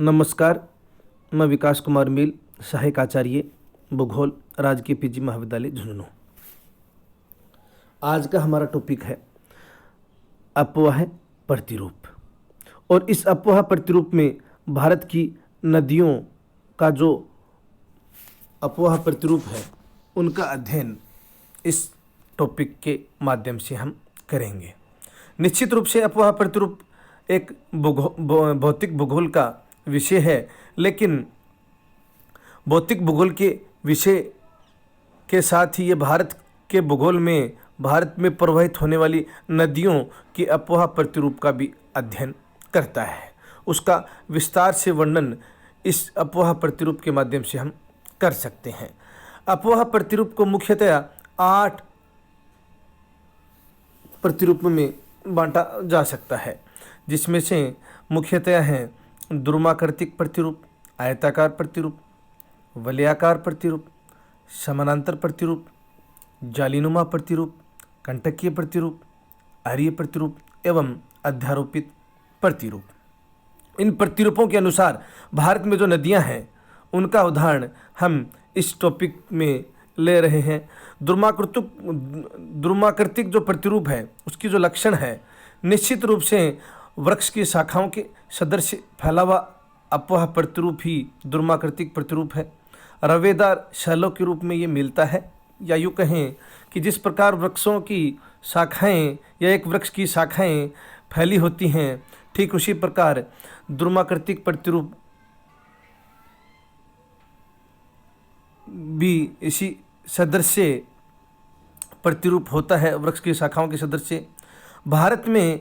नमस्कार। मैं विकास कुमार मील, सहायक आचार्य भूगोल, राजकीय पीजी महाविद्यालय झुंझुनू। आज का हमारा टॉपिक है अपवाह प्रतिरूप। और इस अपवाह प्रतिरूप में भारत की नदियों का जो अपवाह प्रतिरूप है उनका अध्ययन इस टॉपिक के माध्यम से हम करेंगे। निश्चित रूप से अपवाह प्रतिरूप एक भौतिक भूगोल का विषय है, लेकिन भौतिक भूगोल के विषय के साथ ही ये भारत के भूगोल में भारत में प्रवाहित होने वाली नदियों की अपवाह प्रतिरूप का भी अध्ययन करता है। उसका विस्तार से वर्णन इस अपवाह प्रतिरूप के माध्यम से हम कर सकते हैं। अपवाह प्रतिरूप को मुख्यतया 8 प्रतिरूप में बांटा जा सकता है, जिसमें से मुख्यतया हैं द्रुमाकृतिक प्रतिरूप, आयताकार प्रतिरूप, वलयाकार प्रतिरूप, समानांतर प्रतिरूप, जालीनुमा प्रतिरूप, कंटकीय प्रतिरूप, आर्य प्रतिरूप एवं अध्यारोपित प्रतिरूप। इन प्रतिरूपों के अनुसार भारत में जो नदियां हैं उनका उदाहरण हम इस टॉपिक में ले रहे हैं। द्रुमाकृतिक जो प्रतिरूप है उसकी जो लक्षण है, निश्चित रूप से वृक्ष की शाखाओं के सदृश फैला हुआ अपवाह प्रतिरूप ही द्रुमाकृतिक प्रतिरूप है। रवेदार शैलों के रूप में ये मिलता है, या यूँ कहें कि जिस प्रकार वृक्षों की शाखाएं या एक वृक्ष की शाखाएं फैली होती हैं, ठीक उसी प्रकार द्रुमाकृतिक प्रतिरूप भी इसी सदृश प्रतिरूप होता है, वृक्ष की शाखाओं के सदृश। भारत में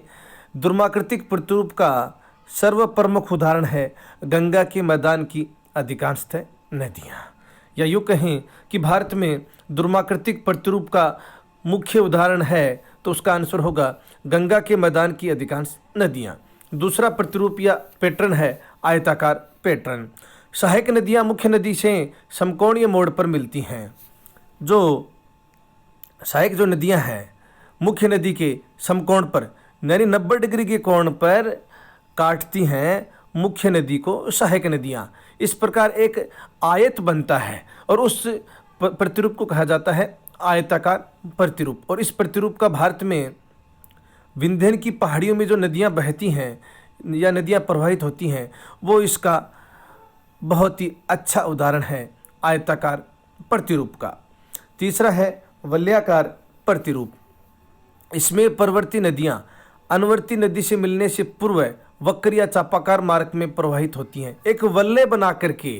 द्रुमाकृतिक प्रतिरूप का सर्वप्रमुख उदाहरण है गंगा के मैदान की अधिकांशतः नदियाँ, या यूँ कहें कि भारत में द्रुमाकृतिक प्रतिरूप का मुख्य उदाहरण है तो उसका आंसर होगा गंगा के मैदान की अधिकांश नदियाँ। दूसरा प्रतिरूप या पैटर्न है आयताकार पैटर्न। सहायक नदियाँ मुख्य नदी से समकोणीय मोड़ पर मिलती हैं। जो सहायक जो नदियाँ हैं मुख्य नदी के समकोण पर यानी 90 डिग्री के कोण पर काटती हैं मुख्य नदी को सहायक नदियाँ। इस प्रकार एक आयत बनता है और उस प्रतिरूप को कहा जाता है आयताकार प्रतिरूप। और इस प्रतिरूप का भारत में विंध्य की पहाड़ियों में जो नदियाँ बहती हैं या नदियाँ प्रवाहित होती हैं वो इसका बहुत ही अच्छा उदाहरण है आयताकार प्रतिरूप का। तीसरा है वलयाकार प्रतिरूप। इसमें परवर्ती नदियाँ अनुवर्ती नदी से मिलने से पूर्व वक्र या चापाकार मार्ग में प्रवाहित होती हैं। एक वल्ले बना करके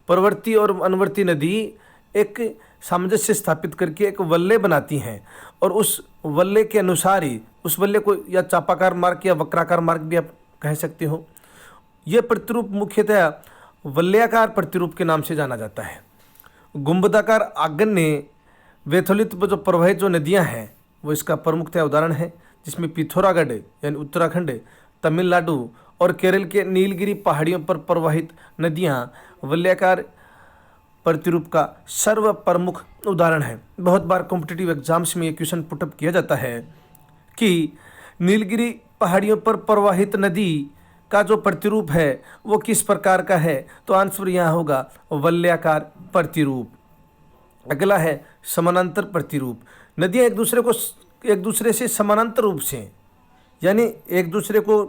परवर्ती और अनुवर्ती नदी एक सामंजस्य स्थापित करके एक वल्ले बनाती हैं, और उस वल्ले के अनुसार ही उस वल्ले को या चापाकार मार्ग या वक्राकार मार्ग भी आप कह सकते हो। यह प्रतिरूप मुख्यतः वलयाकार प्रतिरूप के नाम से जाना जाता है। गुंबदाकार आग्नेय वेथोलित जो प्रवाहित जो नदियाँ हैं वो इसका प्रमुखतः उदाहरण है, जिसमें पिथौरागढ़ यानी उत्तराखंड, तमिलनाडु और केरल के नीलगिरी पहाड़ियों पर प्रवाहित नदियाँ वलयाकार प्रतिरूप का सर्व प्रमुख उदाहरण है। बहुत बार कॉम्पिटिटिव एग्जाम्स में ये क्वेश्चन पुटअप किया जाता है कि नीलगिरी पहाड़ियों पर प्रवाहित नदी का जो प्रतिरूप है वो किस प्रकार का है, तो आंसर यहाँ होगा वलयाकार प्रतिरूप। अगला है समानांतर प्रतिरूप। नदियाँ एक दूसरे से समानांतर रूप से यानी एक दूसरे को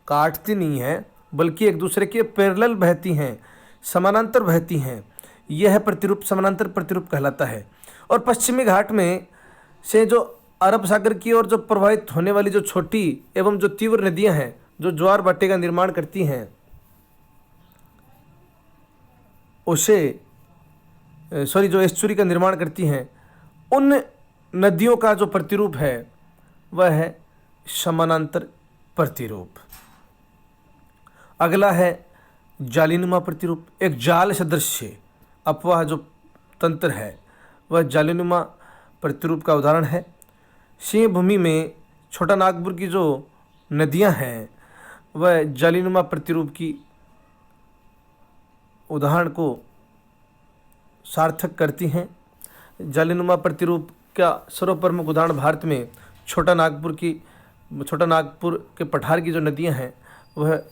काटती नहीं हैं बल्कि एक दूसरे के पैरेलल बहती हैं, समानांतर बहती हैं। यह प्रतिरूप समानांतर प्रतिरूप कहलाता है। और पश्चिमी घाट में से जो अरब सागर की ओर जो प्रवाहित होने वाली जो छोटी एवं जो तीव्र नदियां हैं जो ज्वार भाटे का निर्माण करती हैं जो एस्चुरी का निर्माण करती हैं, उन नदियों का जो प्रतिरूप है वह है समानांतर प्रतिरूप। अगला है जालीनुमा प्रतिरूप। एक जाल सदृश अपवाह जो तंत्र है वह जालीनुमा प्रतिरूप का उदाहरण है। सिंह भूमि में छोटा नागपुर की जो नदियां हैं वह जालीनुमा प्रतिरूप की उदाहरण को सार्थक करती हैं। जालीनुमा प्रतिरूप का सर्वप्रमुख उदाहरण भारत में छोटा नागपुर के पठार की जो नदियां हैं वह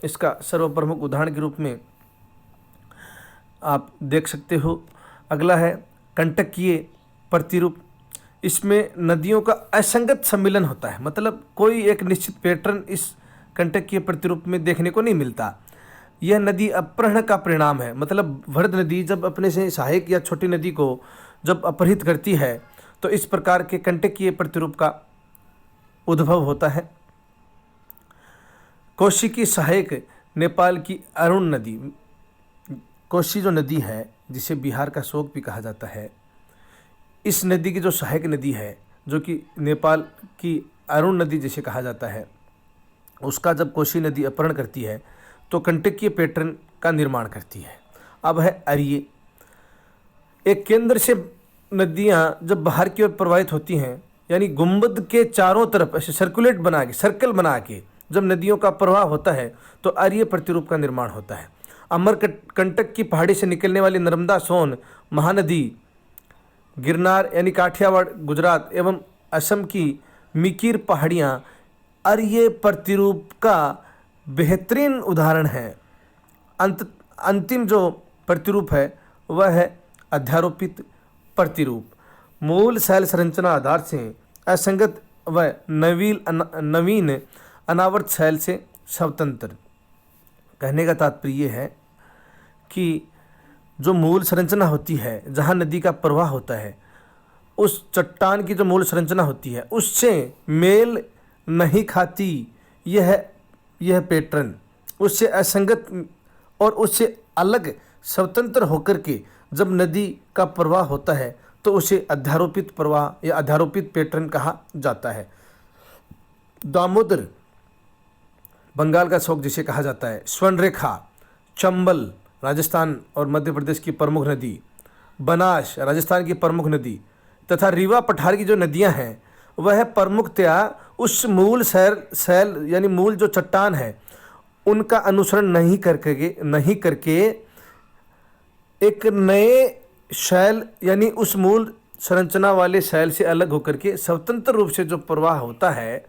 इसका सर्वप्रमुख उदाहरण के रूप में आप देख सकते हो। अगला है कंटकीय प्रतिरूप। इसमें नदियों का असंगत सम्मिलन होता है, मतलब कोई एक निश्चित पैटर्न इस कंटकीय प्रतिरूप में देखने को नहीं मिलता। यह नदी अपहरण का परिणाम है, मतलब वर्ध नदी जब अपने से सहायक या छोटी नदी को जब अपहरित करती है तो इस प्रकार के कंटकीय प्रतिरूप का उद्भव होता है। कोशी की सहायक नेपाल की अरुण नदी, कोशी जो नदी है जिसे बिहार का शोक भी कहा जाता है, इस नदी की जो सहायक नदी है जो कि नेपाल की अरुण नदी जिसे कहा जाता है, उसका जब कोशी नदी अपहरण करती है तो कंटकीय पैटर्न का निर्माण करती है। अब है अरिये। एक केंद्र से नदियां जब बाहर की ओर प्रवाहित होती हैं, यानी गुंबद के चारों तरफ ऐसे सर्कुलेट बना के, सर्कल बना के जब नदियों का प्रवाह होता है तो अरिये प्रतिरूप का निर्माण होता है। अमरकंटक की पहाड़ी से निकलने वाली नर्मदा, सोन महानदी, गिरनार यानी काठियावाड़ गुजरात एवं असम की मिकिर पहाड़ियाँ अरिये प्रतिरूप का बेहतरीन उदाहरण है। अंतिम जो प्रतिरूप है वह है अध्यारोपित प्रतिरूप। मूल शैल संरचना आधार से असंगत व नवीन अनावर्त शैल से स्वतंत्र। कहने का तात्पर्य ये है कि जो मूल संरचना होती है, जहाँ नदी का प्रवाह होता है, उस चट्टान की जो मूल संरचना होती है उससे मेल नहीं खाती यह पैटर्न, उससे असंगत और उससे अलग स्वतंत्र होकर के जब नदी का प्रवाह होता है तो उसे अध्यारोपित प्रवाह या अध्यारोपित पैटर्न कहा जाता है। दामोदर बंगाल का शोक जिसे कहा जाता है, स्वर्णरेखा चंबल राजस्थान और मध्य प्रदेश की प्रमुख नदी, बनास राजस्थान की प्रमुख नदी तथा रीवा पठार की जो नदियां हैं वह प्रमुखतया उस मूल शैल यानी मूल जो चट्टान है उनका अनुसरण नहीं करके एक नए शैल यानी उस मूल संरचना वाले शैल से अलग होकर के स्वतंत्र रूप से जो प्रवाह होता है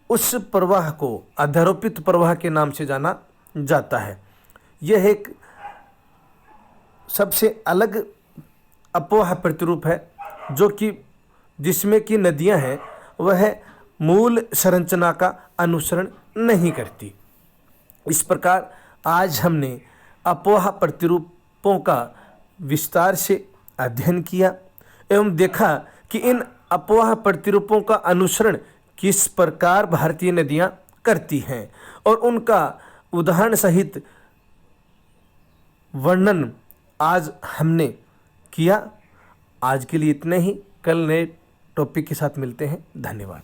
उस प्रवाह को अध्यारोपित प्रवाह के नाम से जाना जाता है। यह एक सबसे अलग अपवाह प्रतिरूप है जो कि जिसमें कि नदियां हैं वह मूल संरचना का अनुसरण नहीं करती। इस प्रकार आज हमने अपवाह प्रतिरूपों का विस्तार से अध्ययन किया एवं देखा कि इन अपवाह प्रतिरूपों का अनुसरण किस प्रकार भारतीय नदियां करती हैं और उनका उदाहरण सहित वर्णन आज हमने किया। आज के लिए इतने ही, कल नए टॉपिक के साथ मिलते हैं। धन्यवाद।